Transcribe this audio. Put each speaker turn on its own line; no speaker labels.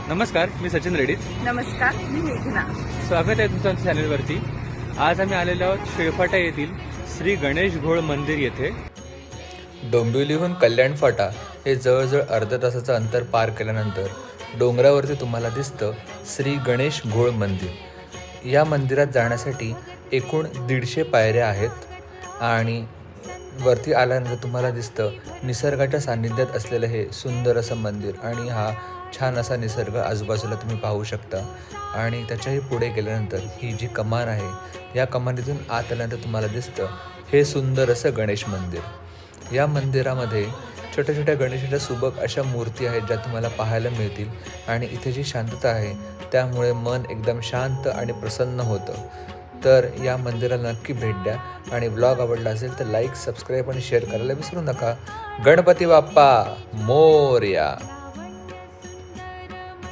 नमस्कार, मी सचिन रेड्डी.
नमस्कार, मी मेघना.
स्वागत आहे तुमचं आमच्या चॅनलवरती. आज आम्ही आलेलो आहोत शेळफाटा येथील श्री गणेश घोळ मंदिर येथे.
डोंबिवलीहून कल्याण फाटा हे जवळजवळ अर्धा तासाचं अंतर पार केल्यानंतर डोंगरावरती तुम्हाला दिसतं श्री गणेश घोळ मंदिर. या मंदिरात जाण्यासाठी एकूण 150 पायऱ्या आहेत आणि वरती आल्यानंतर तुम्हाला दिसतं निसर्गाच्या सान्निध्यात असलेलं हे सुंदर असं मंदिर आणि हा छान असा निसर्ग आजूबाजूला तुम्ही पाहू शकता. आणि त्याच्याही पुढे गेल्यानंतर ही जी कमान आहे, या कमानीतून आत आल्यानंतर तुम्हाला दिसतं हे सुंदर असं गणेश मंदिर. या मंदिरामध्ये छोट्या छोट्या गणेशाच्या सुबक अशा मूर्ती आहेत ज्या तुम्हाला पाहायला मिळतील आणि इथे जी शांतता आहे त्यामुळे मन एकदम शांत आणि प्रसन्न होतं. तर या मंदिराला नक्की भेट द्या आणि व्लॉग आवडला असेल तर लाईक, सबस्क्राईब आणि शेअर करायला विसरू नका. गणपती बाप्पा मोरया.